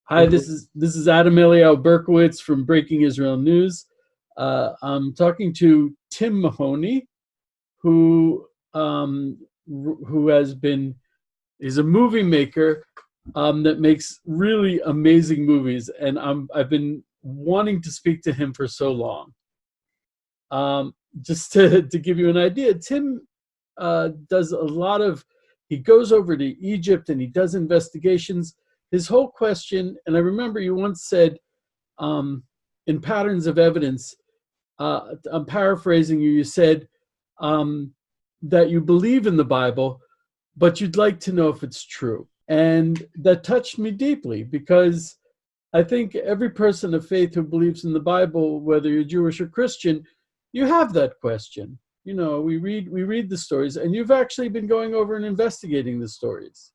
Hi, this is Adam Eliyahu Berkowitz from Breaking Israel News. I'm talking to Tim Mahoney, who who has been is a movie maker that makes really amazing movies, and I've been wanting to speak to him for so long. Just to give you an idea, Tim does a lot of. He goes over to Egypt and he does investigations. His whole question, and I remember you once said, in Patterns of Evidence, I'm paraphrasing you, you said that you believe in the Bible, but you'd like to know if it's true. And that touched me deeply because I think every person of faith who believes in the Bible, whether you're Jewish or Christian, you have that question. You know, we read the stories, and you've actually been going over and investigating the stories.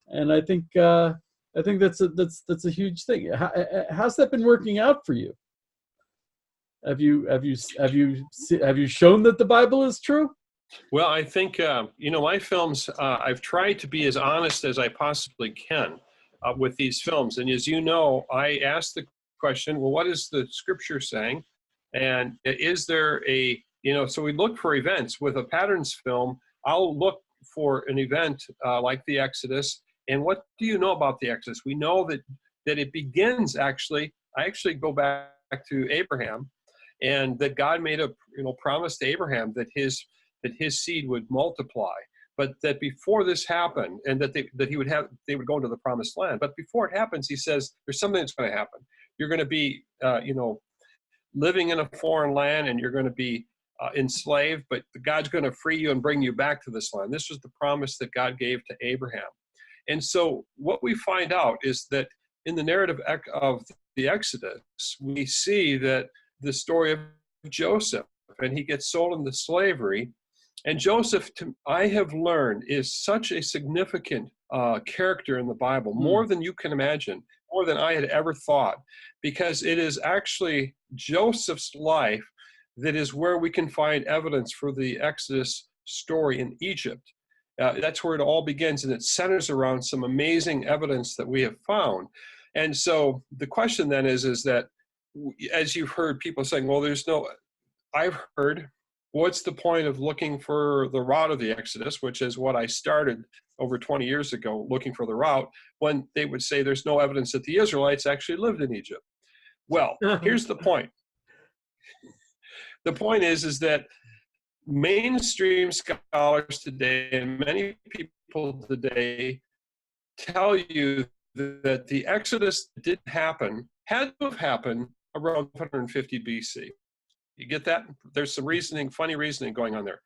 And I think that's a huge thing. How's that been working out for you? Have you shown that the Bible is true? Well, I think, my films, I've tried to be as honest as I possibly can with these films. And as you know, I asked the question, well, what is the scripture saying? And is there so we look for events. With a patterns film, I'll look for an event like the Exodus. And what do you know about the Exodus? We know that it begins I actually go back to Abraham, and that God made a promise to Abraham that his seed would multiply, but that before this happened, and that they would go into the promised land. But before it happens, he says there's something that's going to happen. You're going to be living in a foreign land, and you're going to be enslaved, but God's going to free you and bring you back to this land. This was the promise that God gave to Abraham. And so what we find out is that in the narrative of the Exodus, we see that the story of Joseph, and he gets sold into slavery. And Joseph, I have learned, is such a significant character in the Bible, more than you can imagine, more than I had ever thought, because it is actually Joseph's life that is where we can find evidence for the Exodus story in Egypt. That's where it all begins, and it centers around some amazing evidence that we have found. And so the question then is that, as you've heard people saying, well, I've heard, what's the point of looking for the route of the Exodus, which is what I started over 20 years ago, looking for the route, when they would say there's no evidence that the Israelites actually lived in Egypt. Well, here's the point. The point is that mainstream scholars today and many people today tell you that the Exodus didn't happen, had to have happened around 150 BC. You get that? There's some funny reasoning going on there.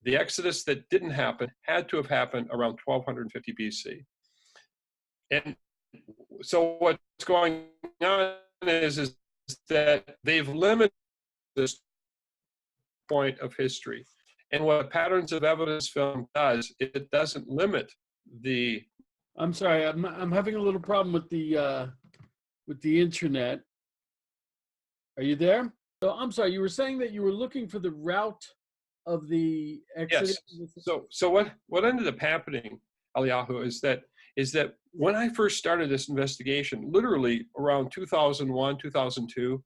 The Exodus that didn't happen had to have happened around 1250 BC. And so what's going on is that they've limited this point of history. And what Patterns of Evidence film does, it doesn't limit the... I'm sorry, I'm having a little problem with the internet. Are you there? So I'm sorry, you were saying that you were looking for the route of the Exodus? Yes. So what ended up happening, Eliyahu, is that when I first started this investigation, literally around 2001, 2002,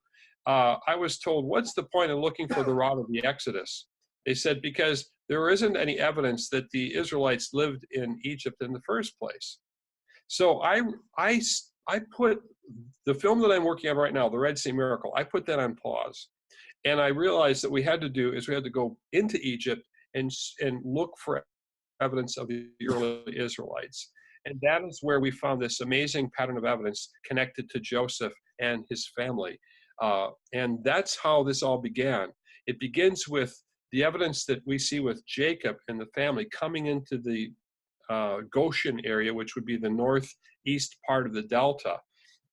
I was told, what's the point of looking for the route of the Exodus? They said, because there isn't any evidence that the Israelites lived in Egypt in the first place. So I put the film that I'm working on right now, the Red Sea Miracle, I put that on pause. And I realized that we had to go into Egypt and look for evidence of the early Israelites. And that is where we found this amazing pattern of evidence connected to Joseph and his family. And that's how this all began. It begins with the evidence that we see with Jacob and the family coming into the Goshen area, which would be the northeast part of the Delta.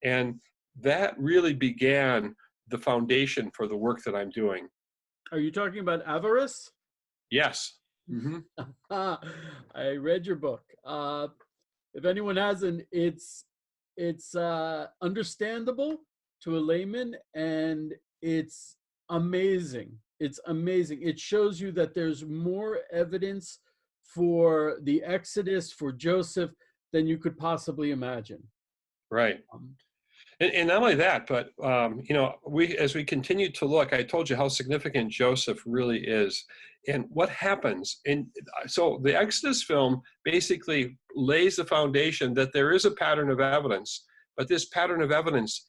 And that really began the foundation for the work that I'm doing. Are you talking about avarice? Yes. Mm-hmm. I read your book. If anyone hasn't, it's understandable to a layman, and it's amazing. It's amazing. It shows you that there's more evidence for the Exodus, for Joseph, than you could possibly imagine. Right. And not only that, but as we continue to look, I told you how significant Joseph really is, and what happens. And so the Exodus film basically lays the foundation that there is a pattern of evidence, but this pattern of evidence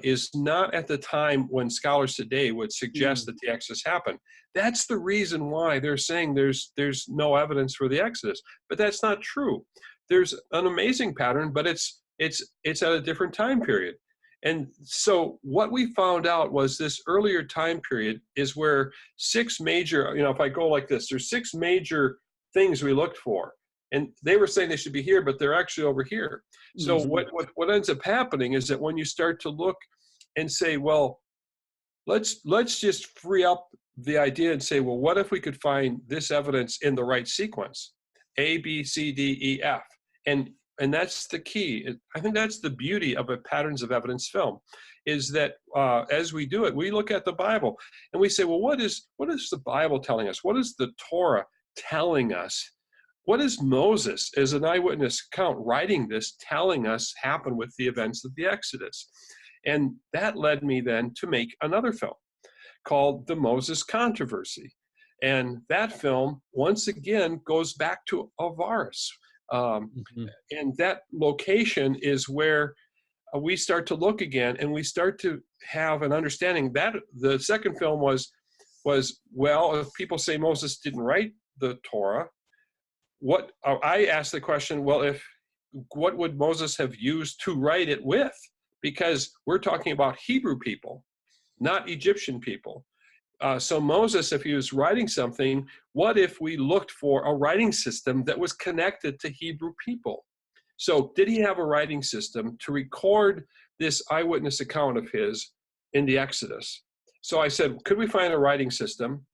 is not at the time when scholars today would suggest that the Exodus happened. That's the reason why they're saying there's no evidence for the Exodus, but that's not true. There's an amazing pattern, but it's at a different time period. And so what we found out was this earlier time period is where six major, if I go like this, there's six major things we looked for. And they were saying they should be here, but they're actually over here. So what ends up happening is that when you start to look and say, well, let's just free up the idea and say, well, what if we could find this evidence in the right sequence? A, B, C, D, E, F. And that's the key. I think that's the beauty of a patterns of evidence film, is that as we do it, we look at the Bible and we say, well, what is the Bible telling us? What is the Torah telling us? What is Moses, as an eyewitness account, writing this, telling us happened with the events of the Exodus? And that led me then to make another film called The Moses Controversy. And that film, once again, goes back to Avaris. And that location is where we start to look again, and we start to have an understanding that the second film was well, if people say Moses didn't write the Torah, what I asked the question, well, what would Moses have used to write it with? Because we're talking about Hebrew people, not Egyptian people. So Moses, if he was writing something, what if we looked for a writing system that was connected to Hebrew people? So did he have a writing system to record this eyewitness account of his in the Exodus? So I said, could we find a writing system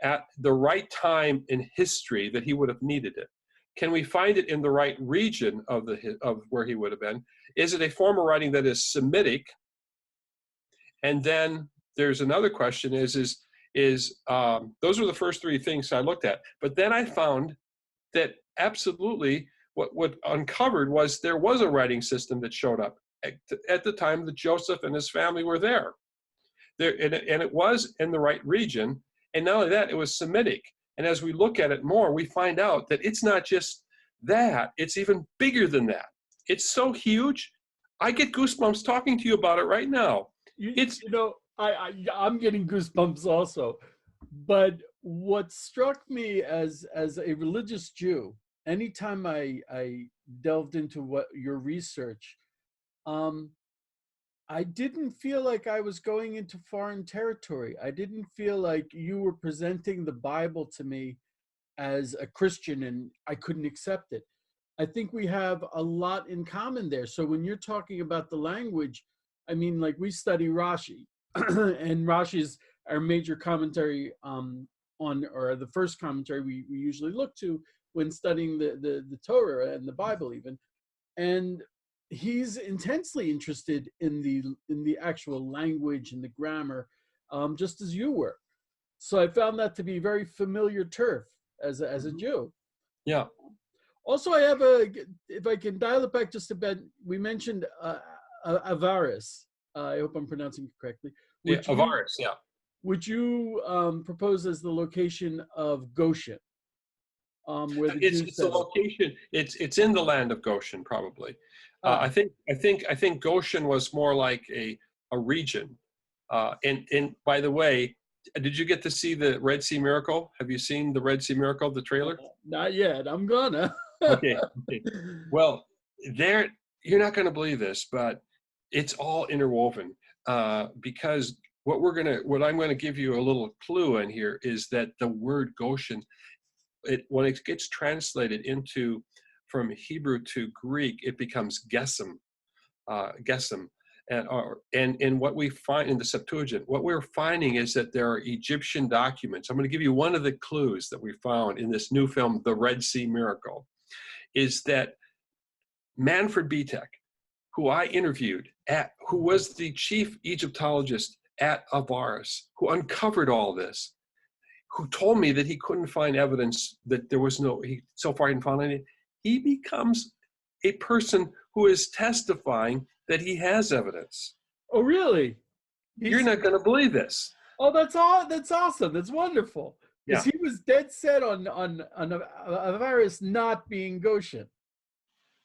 at the right time in history that he would have needed it? Can we find it in the right region of where he would have been? Is it a form of writing that is Semitic? And then there's another question is those are the first three things I looked at. But then I found that absolutely what uncovered was there was a writing system that showed up at the time that Joseph and his family were there. And it was in the right region. And not only that, it was Semitic. And as we look at it more, we find out that it's not just that, it's even bigger than that. It's so huge. I get goosebumps talking to you about it right now. I'm getting goosebumps also. But what struck me as a religious Jew, anytime I delved into what your research, I didn't feel like I was going into foreign territory. I didn't feel like you were presenting the Bible to me as a Christian and I couldn't accept it. I think we have a lot in common there. So when you're talking about the language, I mean, like we study Rashi, and Rashi is our major commentary or the first commentary we usually look to when studying the Torah and the Bible even. And he's intensely interested in the actual language and the grammar, just as you were. So I found that to be very familiar turf as a Jew. Yeah. Also, if I can dial it back just a bit, we mentioned Avaris. I hope I'm pronouncing it correctly. Avaris, yeah. Would you propose as the location of Goshen? Where the it's the location. It's in the land of Goshen, probably. I think Goshen was more like a region. And by the way, did you get to see the Red Sea Miracle? Have you seen the Red Sea Miracle, the trailer? Not yet. I'm gonna. Okay. Well, you're not going to believe this, but it's all interwoven because what I'm going to give you a little clue in here is that the word Goshen, when it gets translated from Hebrew to Greek, it becomes Gesem. And what we find in the Septuagint, what we're finding is that there are Egyptian documents. I'm going to give you one of the clues that we found in this new film, The Red Sea Miracle, is that Manfred Bitek, who I interviewed, who was the chief Egyptologist at Avaris, who uncovered all this, who told me that he couldn't find evidence, that there was so far he hadn't found any, he becomes a person who is testifying that he has evidence. Oh, really? You're He's not going to believe this. oh, that's all. That's awesome. That's wonderful. Because Yeah. he was dead set on a virus not being Goshen.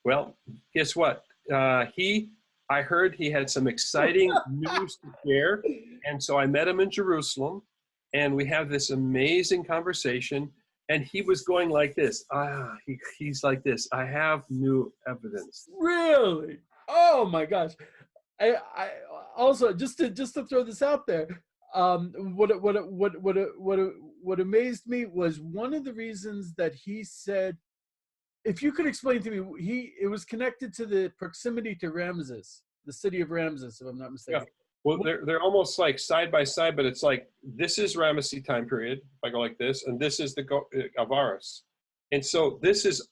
Well, guess what? I heard he had some exciting news to share. And so I met him in Jerusalem, and we have this amazing conversation. And he was going like this. He's like this. I have new evidence. Really? Oh my gosh. I also just to throw this out there. What amazed me was one of the reasons that he said, if you could explain to me, it was connected to the proximity to Ramses, the city of Ramses, if I'm not Yeah. mistaken. Well, they're almost like side by side, but it's like this is Ramesses time period. If I go like this, and this is the Avaris, and so this is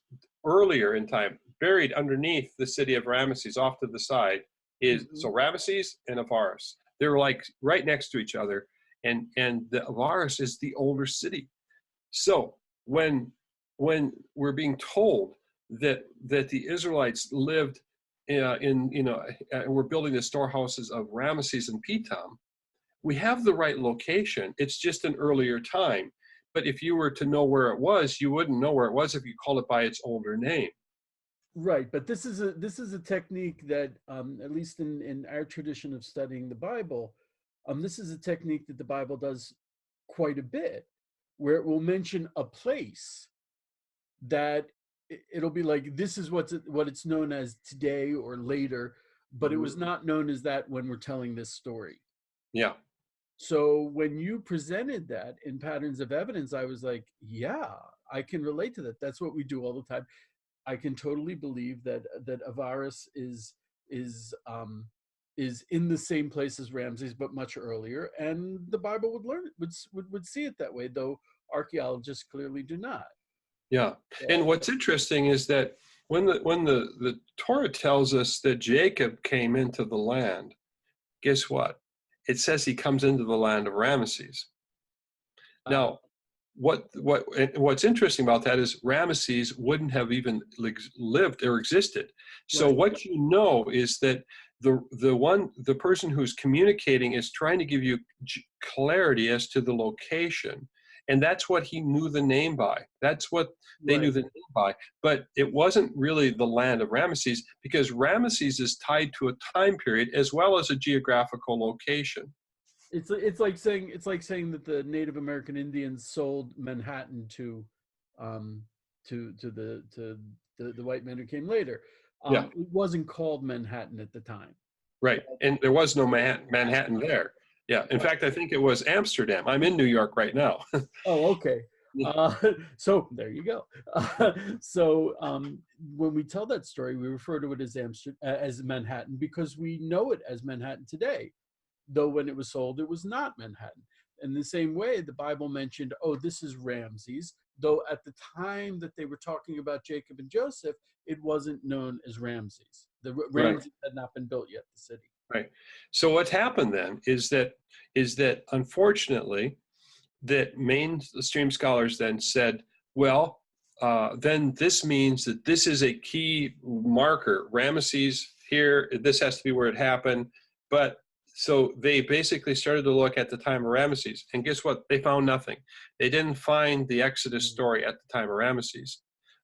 earlier in time, buried underneath the city of Ramesses, off to the side is so Ramesses and Avaris. They're like right next to each other, and the Avaris is the older city. So when we're being told that the Israelites lived we're building the storehouses of Ramesses and Pitam, we have the right location. It's just an earlier time. But if you were to know where it was, you wouldn't know where it was if you called it by its older name. Right, but this is a technique that, at least in our tradition of studying the Bible, this is a technique that the Bible does quite a bit, where it will mention a place that it'll be like, this is what it's known as today or later, but it was not known as that when we're telling this story. Yeah. So when you presented that in Patterns of Evidence, I was like, yeah, I can relate to that. That's what we do all the time. I can totally believe that Avaris is in the same place as Ramses, but much earlier, and the Bible would see it that way, though archaeologists clearly do not. Yeah. And what's interesting is that when the Torah tells us that Jacob came into the land, guess what? It says he comes into the land of Ramesses. Now, what's interesting about that is Ramesses wouldn't have even lived or existed. So Right. what you know is that the person who's communicating is trying to give you clarity as to the location, and that's what he knew the name by. That's what they knew the name by. But it wasn't really the land of Ramesses, because Ramesses is tied to a time period as well as a geographical location. It's like saying that the Native American Indians sold Manhattan to the white men who came later. Yeah. It wasn't called Manhattan at the time. Right. And there was no Manhattan there. Yeah. In fact, I think it was Amsterdam. I'm in New York right now. Oh, okay. So there you go. When we tell that story, we refer to it as as Manhattan, because we know it as Manhattan today, though when it was sold, it was not Manhattan. In the same way, the Bible mentioned, oh, this is Ramses, though at the time that they were talking about Jacob and Joseph, it wasn't known as Ramses. Right. Ramses had not been built yet, the city. Right. So what happened then is that unfortunately, that mainstream scholars then said, well, then this means that this is a key marker. Ramesses here, this has to be where it happened. But so they basically started to look at the time of Ramesses, and guess what? They found nothing. They didn't find the Exodus story at the time of Ramesses.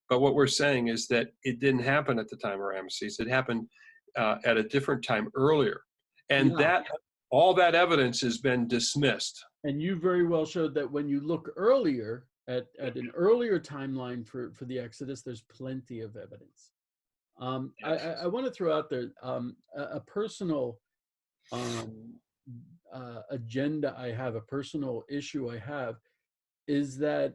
But what we're saying is that it didn't happen at the time of Ramesses. It happened at a different time earlier. And Yeah. all that evidence has been dismissed. And you very well showed that when you look earlier at an earlier timeline for the Exodus, there's plenty of evidence. I want to throw out there a personal agenda I have, a personal issue I have, is that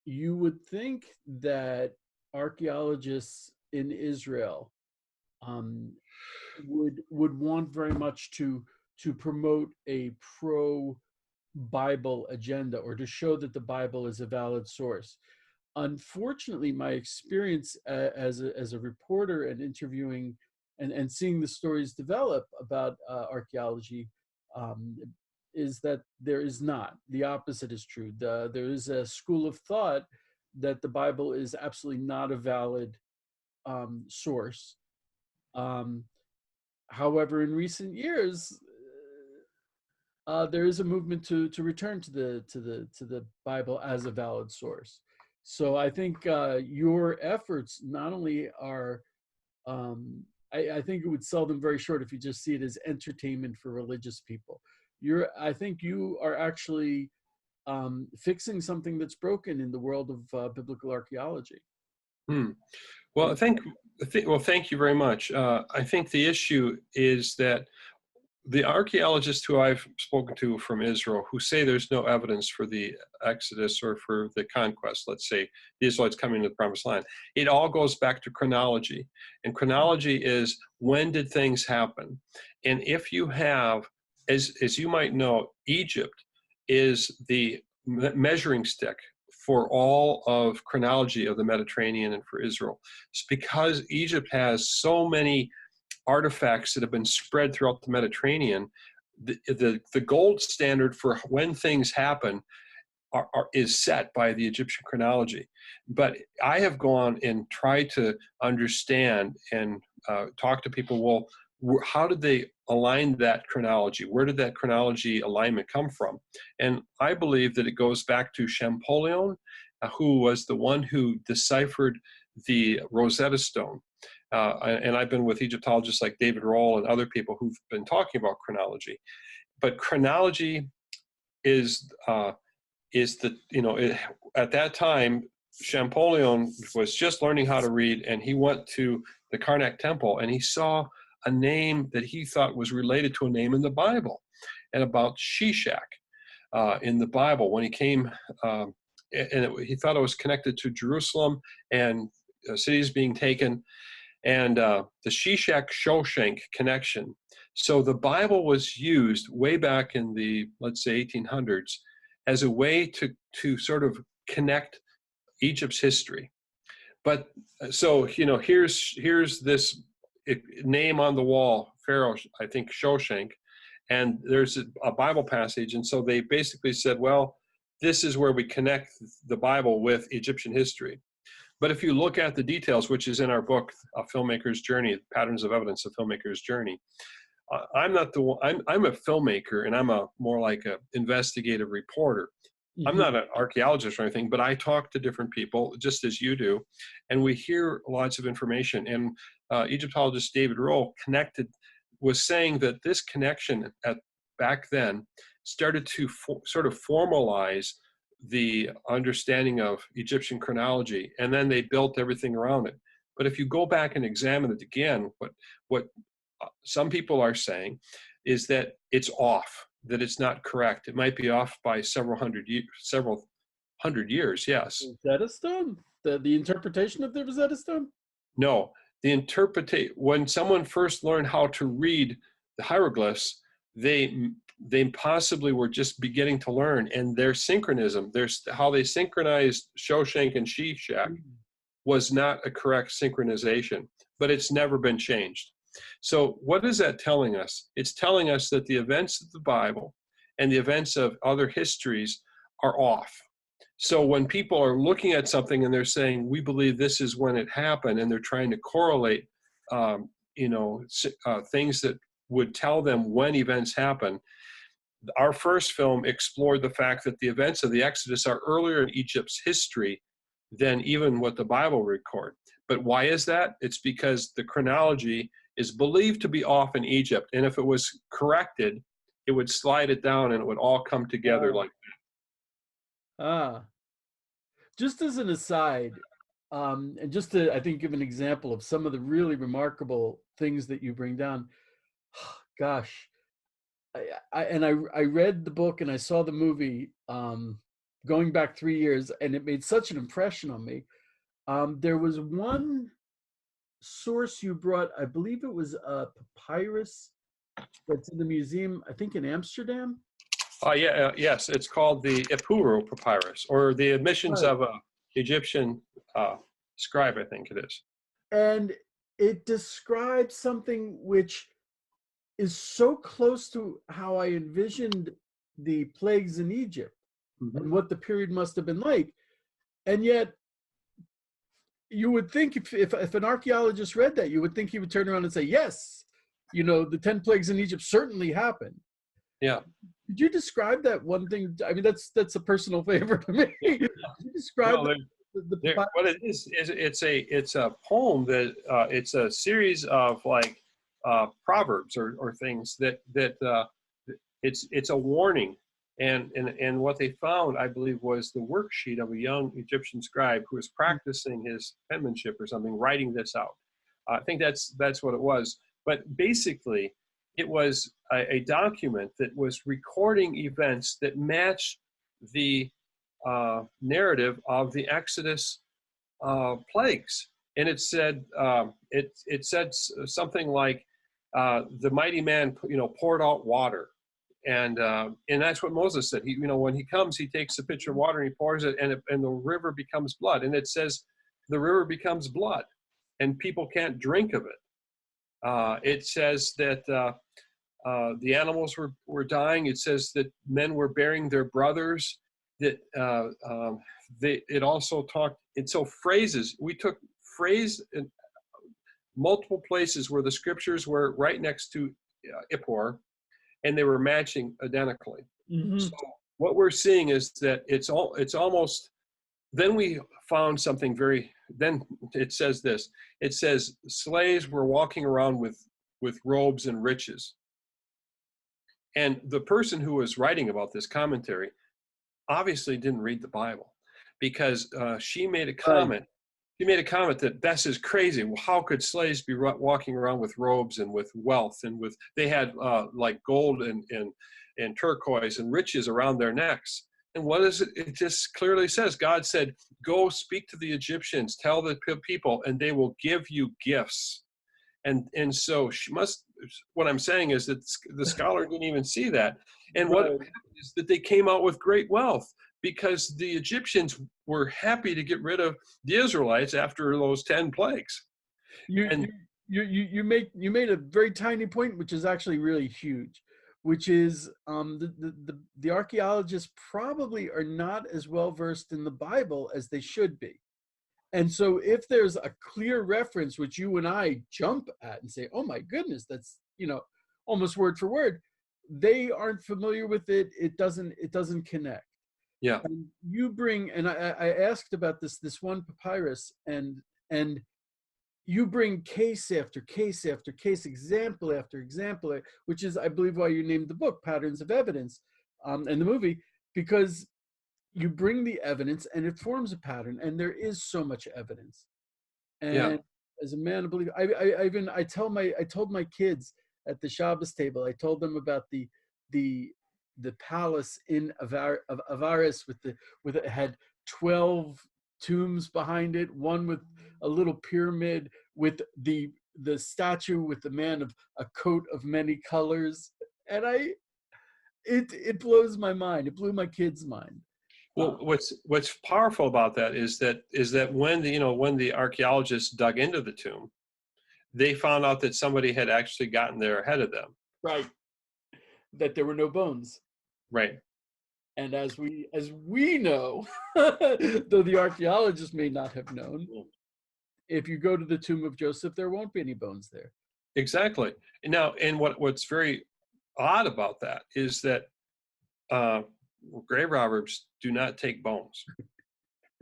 you would think that archaeologists in Israel would want very much to promote a pro Bible agenda, or to show that the Bible is a valid source. Unfortunately, my experience as a reporter and interviewing and seeing the stories develop about archaeology is that there is not. The opposite is true. There is a school of thought that the Bible is absolutely not a valid source. However, in recent years, there is a movement to return to the Bible as a valid source. So I think your efforts not only are, I think it would sell them very short if you just see it as entertainment for religious people. I think you are actually fixing something that's broken in the world of biblical archaeology. Hmm. Well, thank you very much. I think the issue is that the archaeologists who I've spoken to from Israel who say there's no evidence for the Exodus or for the conquest, let's say the Israelites coming to the Promised Land, it all goes back to chronology. And chronology is, when did things happen? And if you have, as you might know, Egypt is the measuring stick for all of chronology of the Mediterranean and for Israel. It's because Egypt has so many artifacts that have been spread throughout the Mediterranean. The gold standard for when things happen is set by the Egyptian chronology. But I have gone and tried to understand and talk to people, well, how did they align that chronology? Where did that chronology alignment come from? And I believe that it goes back to Champollion, who was the one who deciphered the Rosetta Stone. And I've been with Egyptologists like David Roll and other people who've been talking about chronology. But chronology is at that time, Champollion was just learning how to read, and he went to the Karnak Temple, and he saw a name that he thought was related to a name in the Bible, and about Shishak in the Bible. When he came, he thought it was connected to Jerusalem and cities being taken, and the Shishak-Shoshank connection. So the Bible was used way back in the, let's say, 1800s as a way to sort of connect Egypt's history. But so, here's this name on the wall, Pharaoh, I think Shoshank, and there's a Bible passage. And so they basically said, well, this is where we connect the Bible with Egyptian history. But if you look at the details, which is in our book, A Filmmaker's Journey, Patterns of Evidence, A Filmmaker's Journey, I'm not the one, I'm a filmmaker, and I'm more like an investigative reporter. Mm-hmm. I'm not an archaeologist or anything, but I talk to different people, just as you do, and we hear lots of information. And Egyptologist David Roll was saying that this connection back then started to sort of formalize the understanding of Egyptian chronology, and then they built everything around it. But if you go back and examine it again, what some people are saying is that it's off, that it's not correct. It might be off by several hundred years, yes. Rosetta Stone? The interpretation of the Rosetta Stone? No, when someone first learned how to read the hieroglyphs, they possibly were just beginning to learn, and their synchronism, how they synchronized Shoshank and Shishak was not a correct synchronization, but it's never been changed. So what is that telling us? It's telling us that the events of the Bible and the events of other histories are off. So when people are looking at something and they're saying, we believe this is when it happened, and they're trying to correlate, things that would tell them when events happen. Our first film explored the fact that the events of the Exodus are earlier in Egypt's history than even what the Bible record. But why is that? It's because the chronology is believed to be off in Egypt, and if it was corrected, it would slide it down and it would all come together like that. Just as an aside, and just to, I think, give an example of some of the really remarkable things that you bring down. Gosh, I read the book and I saw the movie going back 3 years, and it made such an impression on me. There was one source you brought, I believe it was a papyrus that's in the museum, I think in Amsterdam. Yes, it's called the Epuru Papyrus, or the admissions of an Egyptian scribe, I think it is. And it describes something which is so close to how I envisioned the plagues in Egypt, mm-hmm. and what the period must have been like. And yet, you would think if an archaeologist read that, you would think he would turn around and say, yes, you know, the 10 plagues in Egypt certainly happened. Yeah. Could you describe that one thing? I mean, that's a personal favorite to me. Could you describe Well, what it is it's a poem that it's a series of like proverbs or things that it's a warning. And what they found, I believe, was the worksheet of a young Egyptian scribe who was practicing his penmanship or something, writing this out. I think that's what it was. But basically, it was a document that was recording events that match the narrative of the Exodus plagues. And it said it said something like the mighty man, poured out water. And that's what Moses said. He, when he comes, he takes a pitcher of water and he pours it, and the river becomes blood. And it says the river becomes blood, and people can't drink of it. It says that the animals were dying. It says that men were burying their brothers. That it also talked. And so phrases, we took phrase in multiple places where the scriptures were right next to Ippor, and they were matching identically. Mm-hmm. So what we're seeing is that it's almost, then we found something then it says this, it says slaves were walking around with robes and riches. And the person who was writing about this commentary obviously didn't read the Bible, because she made a comment. She made a comment that this is crazy. Well, how could slaves be walking around with robes and with wealth and they had like gold and turquoise and riches around their necks? And what is it? It just clearly says, God said, go speak to the Egyptians, tell the people, and they will give you gifts. And so what I'm saying is that the scholar didn't even see that. And what happened is that they came out with great wealth, because the Egyptians were happy to get rid of the Israelites after those 10 plagues. You made a very tiny point, which is actually really huge, which is the archaeologists probably are not as well versed in the Bible as they should be. And so if there's a clear reference, which you and I jump at and say, oh my goodness, that's, almost word for word, they aren't familiar with it. It doesn't connect. Yeah. And you bring, and I asked about this one papyrus, and you bring case after case after case, example after example, which is, I believe, why you named the book Patterns of Evidence, and the movie, because you bring the evidence and it forms a pattern, and there is so much evidence. And as a man of belief, I told my kids at the Shabbos table, I told them about the palace in Avaris with it had 12 tombs behind it, one with a little pyramid, with the statue with the man of a coat of many colors. And it blows my mind. It blew my kids' mind. Well, what's powerful about that is that when the archaeologists dug into the tomb, they found out that somebody had actually gotten there ahead of them. Right. That there were no bones. Right. And as we know, though the archaeologists may not have known, if you go to the tomb of Joseph, there won't be any bones there. Exactly. Now, and what's very odd about that is that grave robbers do not take bones.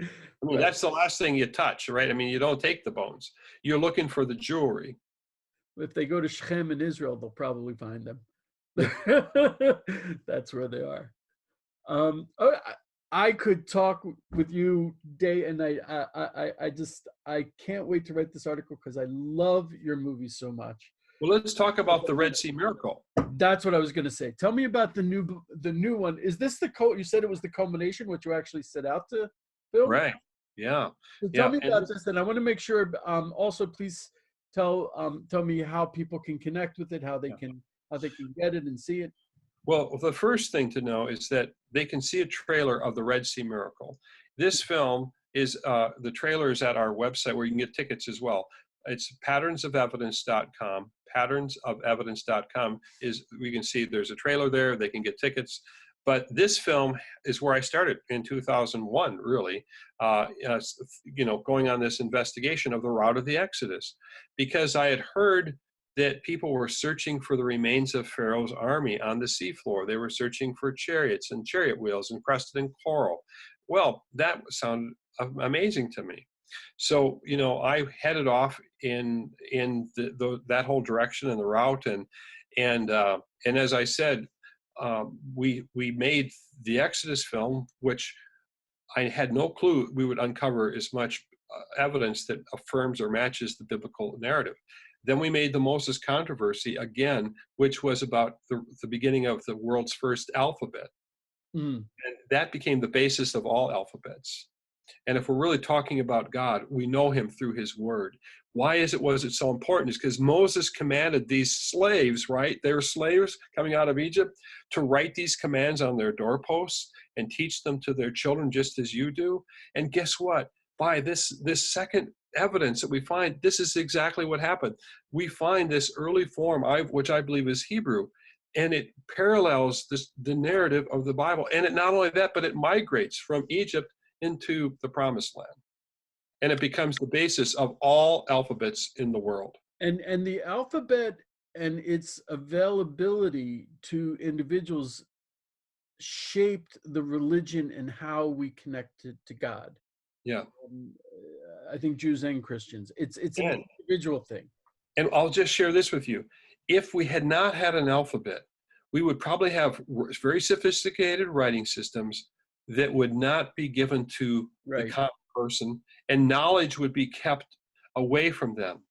I mean, Right. That's the last thing you touch, right? I mean, you don't take the bones. You're looking for the jewelry. If they go to Shechem in Israel, they'll probably find them. That's where they are. I could talk with you day and night. I can't wait to write this article because I love your movie so much. Well, let's talk about the Red Sea miracle. That's what I was going to say. Tell me about the new one. Is this you said it was the culmination, what you actually set out to film? Right. Yeah. So tell me about this, and I want to make sure. Also, please tell me how people can connect with it, how they can get it and see it. Well, the first thing to know is that they can see a trailer of the Red Sea miracle. This film is the trailer is at our website where you can get tickets as well. It's patternsofevidence.com. Patternsofevidence.com we can see there's a trailer there. They can get tickets. But this film is where I started in 2001, really, going on this investigation of the route of the Exodus, because I had heard that people were searching for the remains of Pharaoh's army on the seafloor. They were searching for chariots and chariot wheels encrusted in coral. Well, that sounded amazing to me. So, I headed off in that whole direction and the route, and as I said, we made the Exodus film, which I had no clue we would uncover as much evidence that affirms or matches the biblical narrative. Then we made the Moses controversy again, which was about the beginning of the world's first alphabet. Mm. And that became the basis of all alphabets. And if we're really talking about God, we know him through his word. Why was it so important? Is because Moses commanded these slaves, right? They were slaves coming out of Egypt, to write these commands on their doorposts and teach them to their children, just as you do. And guess what? By this second evidence that we find, this is exactly what happened. We find this early form, which I believe is Hebrew, and it parallels the narrative of the Bible. And it not only that, but it migrates from Egypt into the promised land. And it becomes the basis of all alphabets in the world. And the alphabet and its availability to individuals shaped the religion and how we connected to God. Yeah. I think Jews and Christians. It's an individual thing. And I'll just share this with you. If we had not had an alphabet, we would probably have very sophisticated writing systems that would not be given to the common person, and knowledge would be kept away from them.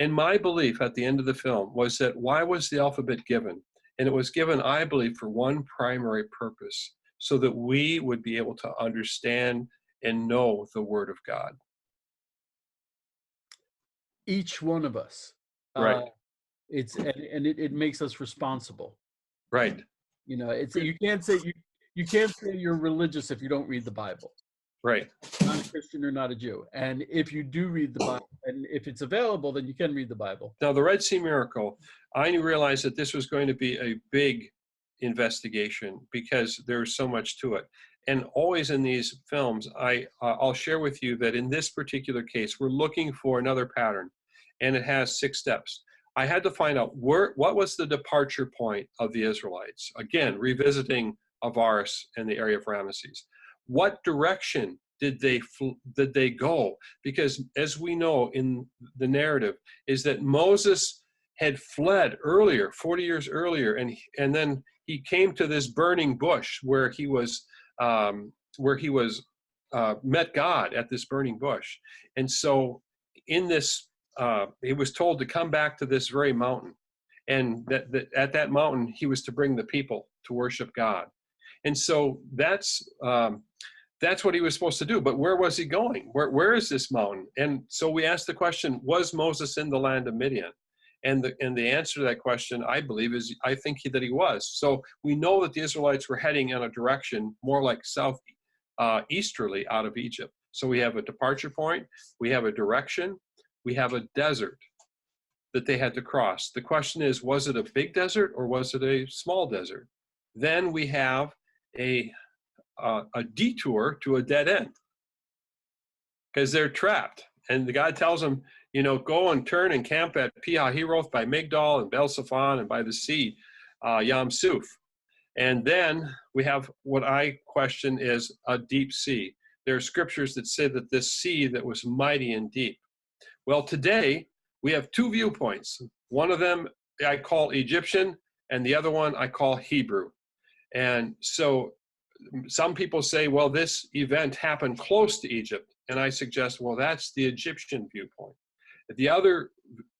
And my belief at the end of the film was that, why was the alphabet given? And it was given, I believe, for one primary purpose, so that we would be able to understand and know the Word of God. Each one of us. Right. It makes us responsible. Right. You can't say you're religious if you don't read the Bible. Right. Not a Christian or not a Jew. And if you do read the Bible, and if it's available, then you can read the Bible. Now, the Red Sea miracle, I realized that this was going to be a big investigation because there's so much to it. And always in these films, I'll share with you that in this particular case, we're looking for another pattern, and it has 6 steps. I had to find out what was the departure point of the Israelites. Again, revisiting Avaris and the area of Ramesses. What direction did they go? Because as we know in the narrative, is that Moses had fled earlier, 40 years earlier, and then he came to this burning bush where he was met God at this burning bush. And so in this, he was told to come back to this very mountain, and that at that mountain he was to bring the people to worship God. And so that's what he was supposed to do. But where was he going? Where is this mountain? And so we asked the question, was Moses in the land of Midian? And the answer to that question, I believe, is I think that he was. So we know that the Israelites were heading in a direction more like easterly out of Egypt. So we have a departure point, we have a direction, we have a desert that they had to cross. The question is, was it a big desert or was it a small desert? Then we have a detour to a dead end because they're trapped. And the God tells them, go and turn and camp at Pi-hahiroth by Migdol and Bel-Zephon and by the sea, Yam Suf. And then we have what I question is a deep sea. There are scriptures that say that this sea that was mighty and deep. Well, today we have 2 viewpoints. One of them I call Egyptian, and the other one I call Hebrew. And so some people say, well, this event happened close to Egypt. And I suggest, well, that's the Egyptian viewpoint. The other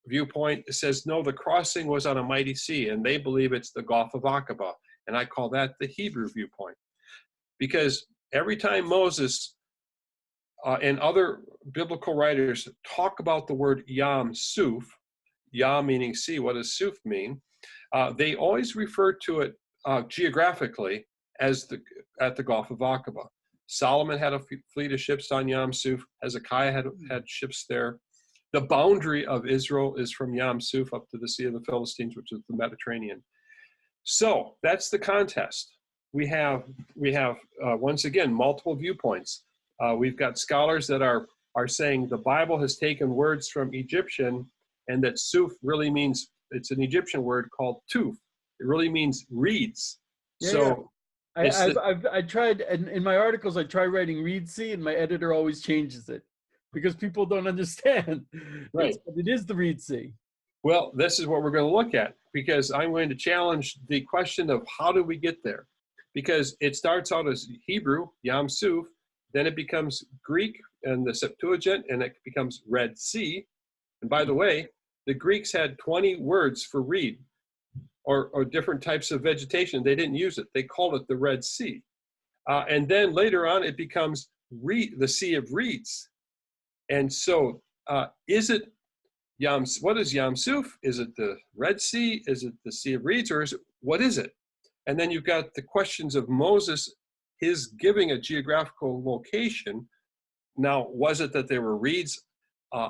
viewpoint says, no, the crossing was on a mighty sea, and they believe it's the Gulf of Aqaba. And I call that the Hebrew viewpoint. Because every time Moses and other biblical writers talk about the word Yam Suf, Yam meaning sea, what does Suf mean? They always refer to it geographically as at the Gulf of Aqaba. Solomon had a fleet of ships on Yam Suf. Hezekiah had ships there. The boundary of Israel is from Yam Suf up to the Sea of the Philistines, which is the Mediterranean. So that's the contest. We have once again multiple viewpoints. We've got scholars that are saying the Bible has taken words from Egyptian, and that Suf really means It's an Egyptian word called tuf. It really means reeds. Yeah, yeah. So it's the, I tried, and in my articles, I try writing Reed Sea, and my editor always changes it because people don't understand. right. It is the Reed Sea. Well, this is what we're going to look at, because I'm going to challenge the question of how do we get there? Because it starts out as Hebrew, Yam Suf, then it becomes Greek and the Septuagint, and it becomes Red Sea. And by the way, the Greeks had 20 words for reed, or different types of vegetation. They didn't use it. They called it the Red Sea. And then later on, it becomes the Sea of Reeds. And so is it what is Yam Suf? Is it the Red Sea? Is it the Sea of Reeds? Or what is it? And then you've got the questions of Moses, his giving a geographical location. Now, was it that there were reeds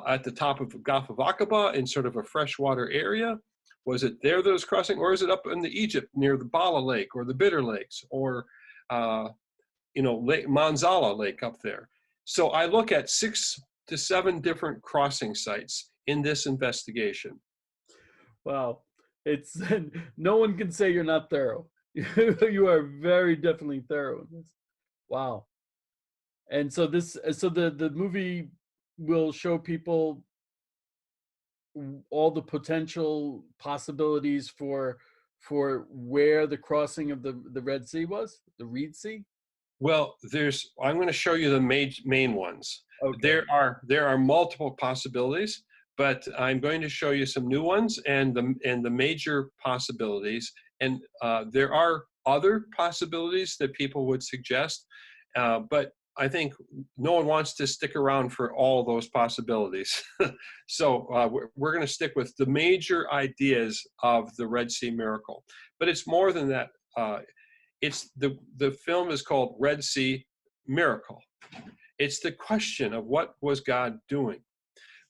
at the top of the Gulf of Aqaba in sort of a freshwater area? Was it there that was crossing? Or is it up in the Egypt near the Bala Lake or the Bitter Lakes, or Lake Manzala Lake up there? So I look at 6 to 7 different crossing sites in this investigation. Wow, it's no one can say you're not thorough. You are very definitely thorough in this. Wow. And so the movie will show people all the potential possibilities for where the crossing of the Red Sea was, the Reed Sea. Well, I'm going to show you the main ones. Okay. There are multiple possibilities, but I'm going to show you some new ones and the major possibilities. And there are other possibilities that people would suggest, but I think no one wants to stick around for all those possibilities. So we're going to stick with the major ideas of the Red Sea miracle. But it's more than that. It's the film is called Red Sea Miracle. It's the question of what was God doing.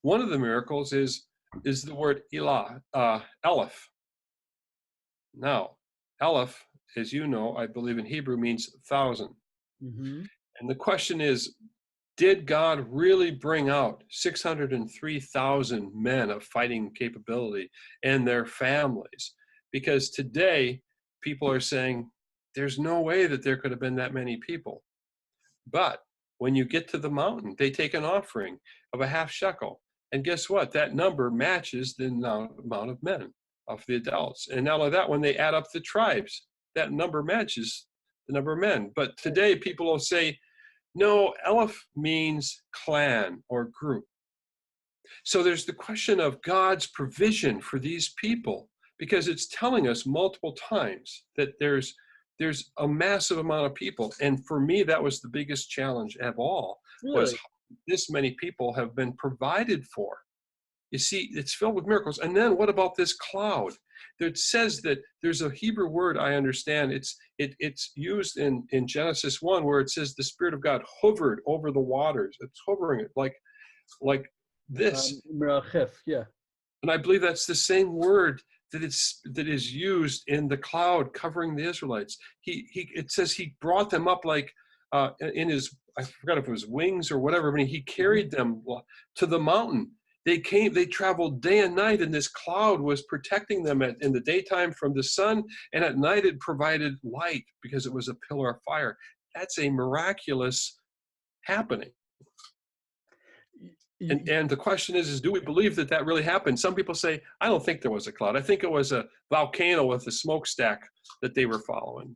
One of the miracles is the word Aleph. Now, Aleph, as you know, I believe in Hebrew means 1,000. Mm-hmm. And the question is, did God really bring out 603,000 men of fighting capability and their families? Because today, people are saying, there's no way that there could have been that many people. But when you get to the mountain, they take an offering of a half shekel. And guess what? That number matches the amount of men, of the adults. And not only that, when they add up the tribes, that number matches the number of men. But today, people will say, no, Aleph means clan or group. So there's the question of God's provision for these people, because it's telling us multiple times that there's a massive amount of people. And for me, that was the biggest challenge of all, was this many people have been provided for. You see, it's filled with miracles. And then what about this cloud? It says that there's a Hebrew word, I understand. It's used in Genesis 1, where it says the Spirit of God hovered over the waters. It's hovering it like this. Yeah. And I believe that's the same word that is used in the cloud covering the Israelites. It says he brought them up like in his, I forgot if it was wings or whatever, but he carried them to the mountain. They traveled day and night, and this cloud was protecting them in the daytime from the sun, and at night it provided light because it was a pillar of fire. That's a miraculous happening. And the question is do we believe that really happened? Some people say, I don't think there was a cloud. I think it was a volcano with a smokestack that they were following.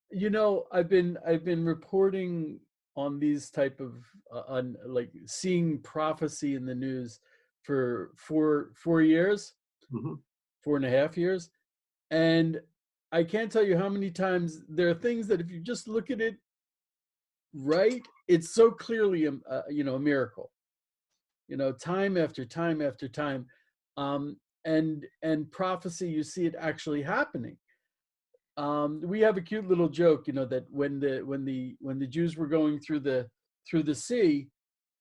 You know, I've been reporting on these type of on like seeing prophecy in the news for 4 years, Mm-hmm. 4.5 years, and I can't tell you how many times there are things that if you just look at it right, it's so clearly a miracle. Time after time after time, and prophecy, you see it actually happening. We have a cute little joke, that when the Jews were going through the sea,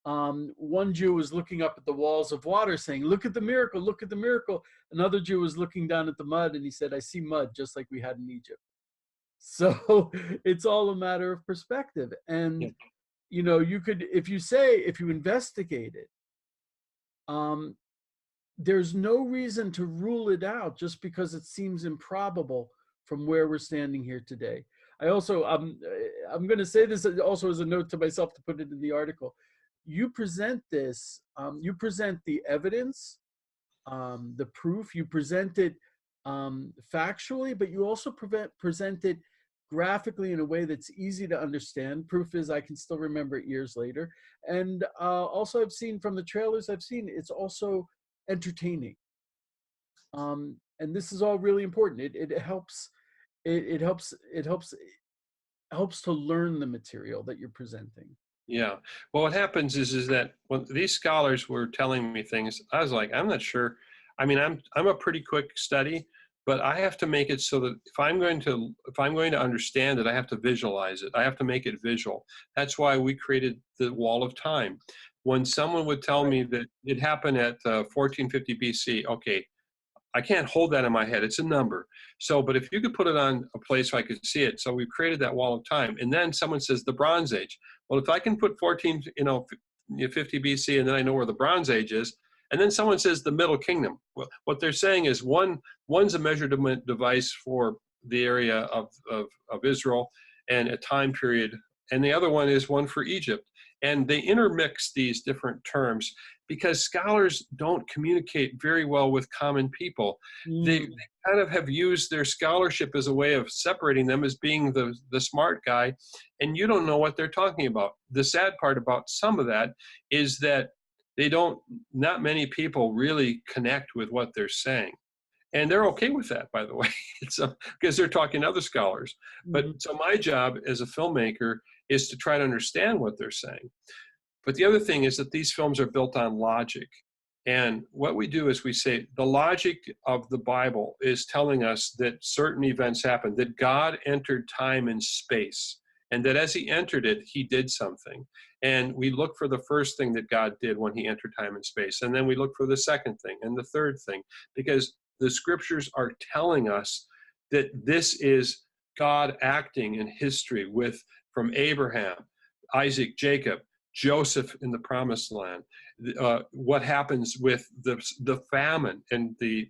one Jew was looking up at the walls of water saying, look at the miracle, look at the miracle. Another Jew was looking down at the mud and he said, I see mud just like we had in Egypt. So it's all a matter of perspective. And, you could, if you investigate it, there's no reason to rule it out just because it seems improbable from where we're standing here today. I also, I'm going to say this also as a note to myself to put it in the article. You present this, you present the evidence, the proof, you present it factually, but you also present it graphically in a way that's easy to understand. Proof is I can still remember it years later. And also I've seen from the trailers I've seen, it's also entertaining. And this is all really important. It helps, helps to learn the material that you're presenting. Yeah. Well, what happens is that when these scholars were telling me things, I was like, I'm not sure. I mean, I'm a pretty quick study, but I have to make it so that if I'm going to understand it, I have to visualize it. I have to make it visual. That's why we created the wall of time. When someone would tell me that it happened at 1450 BC, okay, I can't hold that in my head. It's a number. So, but if you could put it on a place where I could see it, so we've created that wall of time. And then someone says the Bronze Age. Well, if I can put 50 BC, and then I know where the Bronze Age is, and then someone says the Middle Kingdom. Well, what they're saying is one's a measurement device for the area of Israel and a time period, and the other one is one for Egypt. And they intermix these different terms because scholars don't communicate very well with common people. They kind of have used their scholarship as a way of separating them as being the smart guy, and you don't know what they're talking about. The sad part about some of that is that not many people really connect with what they're saying. And they're okay with that, by the way, because they're talking to other scholars. But so my job as a filmmaker is to try to understand what they're saying. But the other thing is that these films are built on logic. And what we do is we say the logic of the Bible is telling us that certain events happened, that God entered time and space, and that as he entered it, he did something. And we look for the first thing that God did when he entered time and space. And then we look for the second thing and the third thing, because the scriptures are telling us that this is God acting in history from Abraham, Isaac, Jacob, Joseph in the promised land, what happens with the famine and the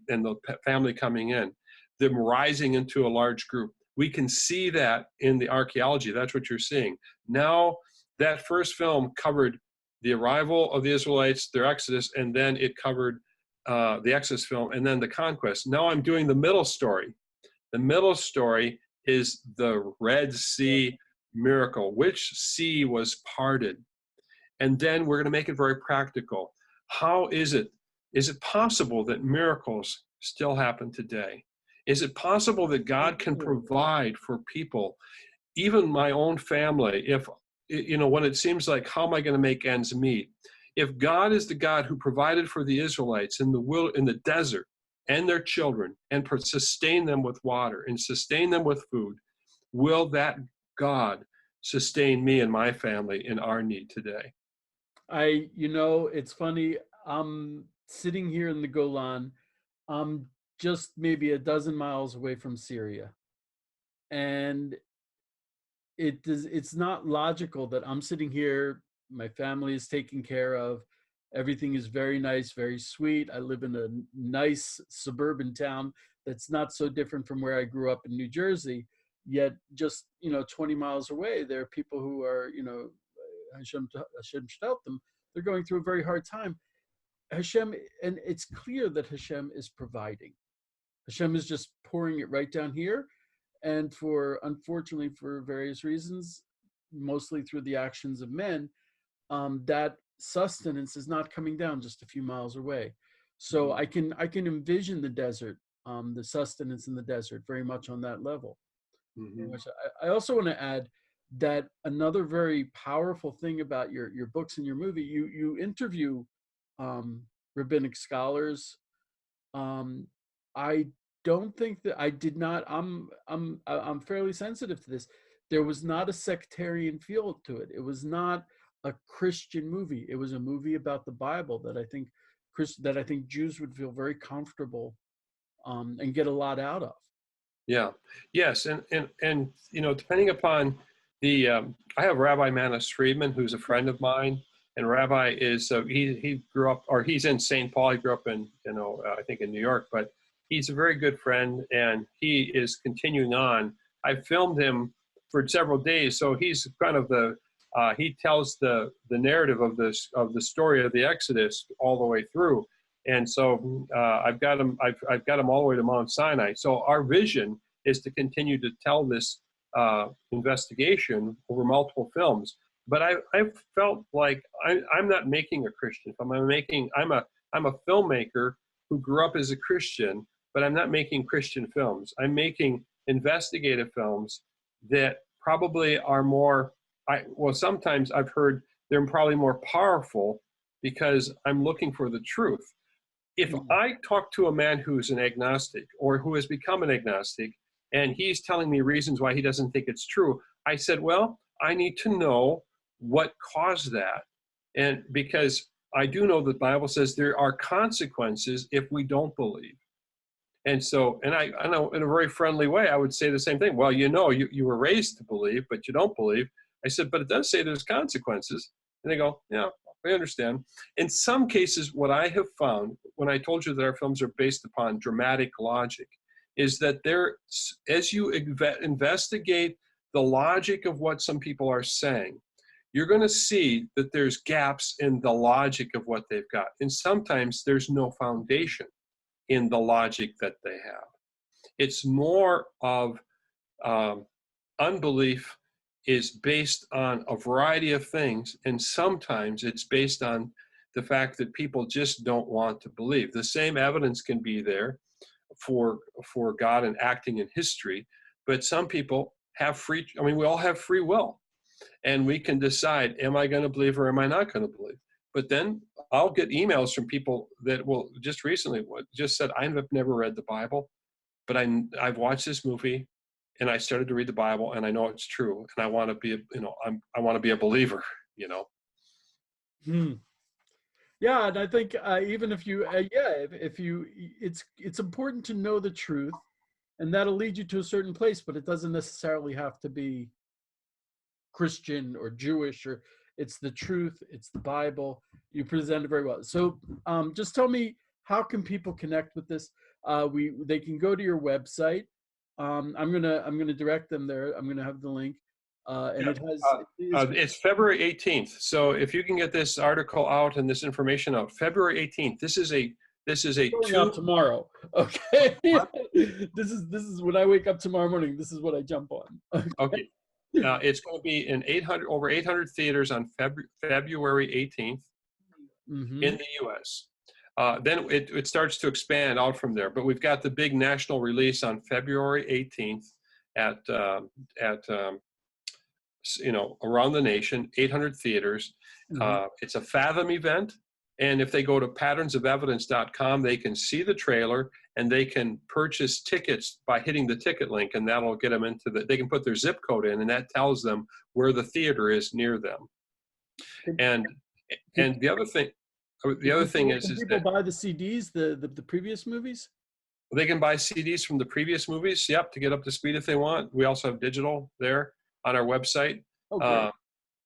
family coming in, them rising into a large group. We can see that in the archaeology. That's what you're seeing. Now, that first film covered the arrival of the Israelites, their exodus, and then it covered the Exodus film, and then the conquest. Now I'm doing the middle story. The middle story is the Red Sea miracle. Which sea was parted? And then we're going to make it very practical. How is it possible that miracles still happen today? Is it possible that God can provide for people, even my own family, if, when it seems like, how am I going to make ends meet? If God is the God who provided for the Israelites in the desert and their children and sustain them with water and sustain them with food, will that God sustain me and my family in our need today? It's funny. I'm sitting here in the Golan. I'm just maybe a dozen miles away from Syria. And it's not logical that I'm sitting here, my family is taken care of, everything is very nice, very sweet. I live in a nice suburban town that's not so different from where I grew up in New Jersey, yet just 20 miles away there are people who are, Hashem should help them, they're going through a very hard time. Hashem, and it's clear that Hashem is providing. Hashem is just pouring it right down here. And unfortunately, for various reasons, mostly through the actions of men, that sustenance is not coming down just a few miles away. So I can envision the desert, the sustenance in the desert, very much on that level. Mm-hmm. I also want to add that another very powerful thing about your books and your movie, you interview rabbinic scholars. I don't think that I did not. I'm fairly sensitive to this. There was not a sectarian feel to it. It was not a Christian movie. It was a movie about the Bible that I think Jews would feel very comfortable and get a lot out of. Yeah. Yes. And depending upon I have Rabbi Manis Friedman, who's a friend of mine, And Rabbi is he grew up, or he's in St. Paul. He grew up in I think in New York, but he's a very good friend, and he is continuing on. I filmed him for several days, so he's kind of he tells the narrative of the story of the Exodus all the way through, and so I've got him all the way to Mount Sinai. So our vision is to continue to tell this investigation over multiple films. But I felt like I'm not making a Christian film. I'm a filmmaker who grew up as a Christian, but I'm not making Christian films. I'm making investigative films that probably are more, sometimes I've heard they're probably more powerful because I'm looking for the truth. If I talk to a man who's an agnostic or who has become an agnostic, and he's telling me reasons why he doesn't think it's true, I said, well, I need to know what caused that. And because I do know the Bible says there are consequences if we don't believe. And so, and I know in a very friendly way, I would say the same thing. Well, you were raised to believe, but you don't believe. I said, but it does say there's consequences. And they go, yeah, I understand. In some cases, what I have found when I told you that our films are based upon dramatic logic is that as you investigate the logic of what some people are saying, you're going to see that there's gaps in the logic of what they've got. And sometimes there's no foundation in the logic that they have. It's more of unbelief is based on a variety of things, and sometimes it's based on the fact that people just don't want to believe. The same evidence can be there for God and acting in history, but some people have we all have free will. And we can decide, am I going to believe or am I not going to believe? But then I'll get emails from people that will just recently said, I've never read the Bible, but I've watched this movie and I started to read the Bible and I know it's true. And I want to be, I want to be a believer, Yeah, and I think even if you, if you, it's important to know the truth, and that'll lead you to a certain place, but it doesn't necessarily have to be Christian or Jewish, or it's the truth, it's the Bible. You presented very well. So just tell me, how can people connect with this? They can go to your website. I'm gonna direct them there. I'm gonna have the link, and it has. It's February 18th. So if you can get this article out and this information out, February 18th. This is a going out tomorrow. Okay. This is when I wake up tomorrow morning. This is what I jump on. Okay. It's going to be in over 800 theaters on February 18th in the U.S. Then it starts to expand out from there. But we've got the big national release on February 18th around the nation, 800 theaters. It's a Fathom event. And if they go to patternsofevidence.com, they can see the trailer and they can purchase tickets by hitting the ticket link, and that'll get them they can put their zip code in, and that tells them where the theater is near them. And the other thing is people buy the CDs, the previous movies? They can buy CDs from the previous movies, yep, to get up to speed if they want. We also have digital there on our website. Oh, great.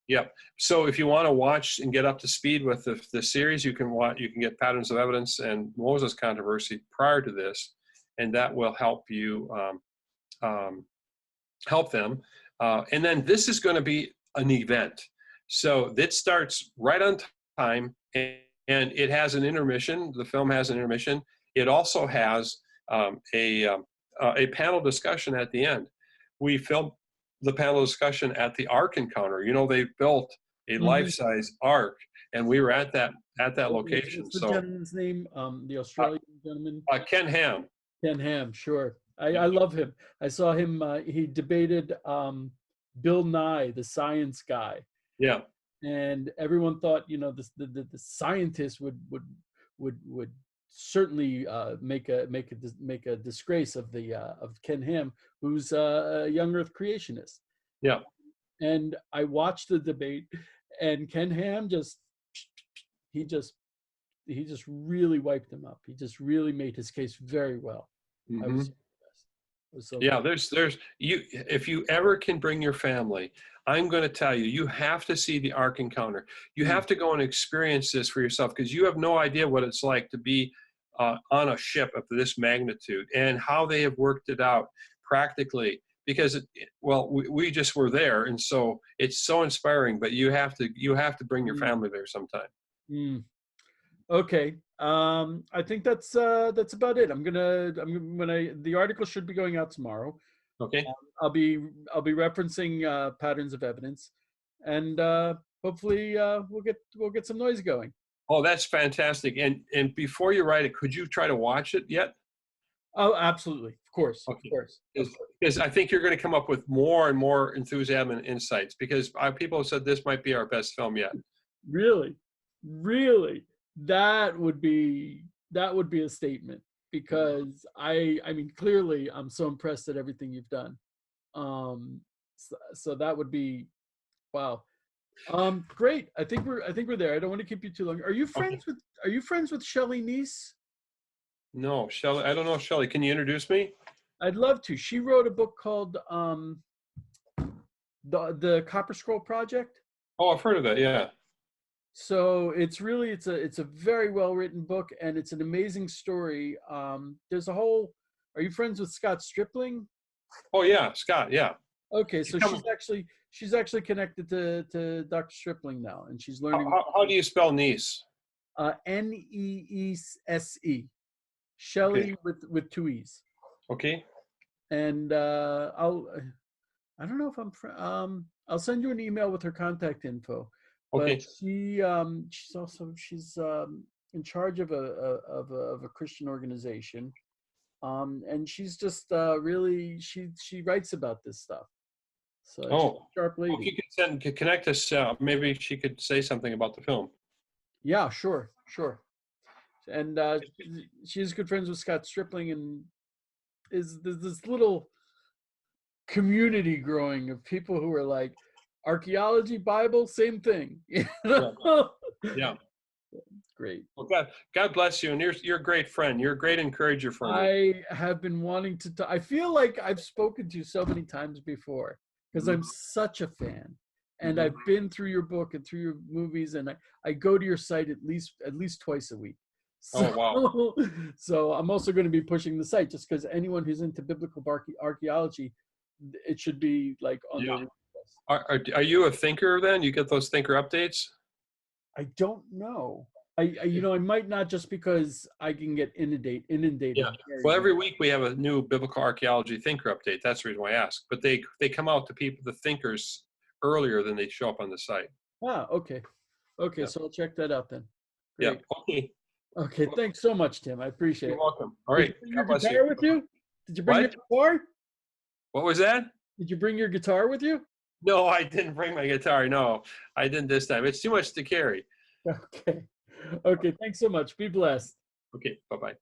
Yep. So if you want to watch and get up to speed with the series, you can get Patterns of Evidence and Moses Controversy prior to this, and that will help you help them. And then this is going to be an event. So it starts right on time, and it has an intermission. The film has an intermission. It also has a panel discussion at the end. We filmed the panel discussion at the Ark Encounter. They built a life-size Ark, and we were at that location. What's the gentleman's name? The Australian gentleman? Ken Ham. Ken Ham, sure. I love him. I saw him. He debated Bill Nye, the science guy. Yeah. And everyone thought, the scientist would certainly make a disgrace of Ken Ham, who's a young Earth creationist. Yeah. And I watched the debate, and Ken Ham just really wiped him up. He just really made his case very well. I was so impressed. Yeah, there's you. If you ever can bring your family I'm going to tell you, you have to see the Ark Encounter. You have to go and experience this for yourself, because you have no idea what it's like to be on a ship of this magnitude and how they have worked it out practically. Because we just were there, and so it's so inspiring. But you have to bring your family there sometime. Mm. Okay. I think that's about it. The article should be going out tomorrow. Okay. I'll be referencing patterns of evidence, and hopefully we'll get some noise going. Oh, that's fantastic. And before you write it, could you try to watch it yet? Oh, absolutely. Of course. Okay. Of course. Because I think you're going to come up with more and more enthusiasm and insights, because people have said this might be our best film yet. Really, really, that would be a statement, because I mean, clearly I'm so impressed at everything you've done. So that would be, wow. Great. I think we're there. I don't want to keep you too long. Are you friends with Shelley Neese? No, Shelley. I don't know, Shelley. Can you introduce me? I'd love to. She wrote a book called the Copper Scroll Project. Oh, I've heard of that. Yeah. So it's a very well written book, and it's an amazing story. There's a whole. Are you friends with Scott Stripling? Oh yeah, Scott. Yeah. Okay, so she's actually connected to Dr. Stripling now, and she's learning. How do you spell Niece? Neese. Shelley with two E's. Okay. And I don't know if I'll send you an email with her contact info. Okay. But she's in charge of a Christian organization, and she's just really she writes about this stuff. So she's a sharp lady. If you could connect us, maybe she could say something about the film. Yeah, sure. And she's good friends with Scott Stripling, and there's this little community growing of people who are like, archaeology, Bible, same thing. You know? Yeah. Great. Well, God bless you, and you're a great friend. You're a great encourager for me. I have been wanting to I feel like I've spoken to you so many times before, because I'm such a fan, and I've been through your book and through your movies, and I go to your site at least twice a week. So, oh wow! So I'm also going to be pushing the site, just because anyone who's into biblical archaeology, it should be like on their list. Are you a thinker then? You get those thinker updates? I don't know. I might not, just because I can get inundated. Yeah. Well, every week we have a new biblical archaeology thinker update. That's the reason why I ask. But they come out to the thinkers, earlier than they show up on the site. Ah, okay. Okay, yeah. So I'll check that out then. Great. Yeah. Okay. Okay, thanks so much, Tim. I appreciate it. You're welcome. All right. Did you bring your guitar with you? Did you bring your guitar? What was that? Did you bring your guitar with you? No, I didn't bring my guitar. No, I didn't this time. It's too much to carry. Okay. Okay, thanks so much. Be blessed. Okay, bye-bye.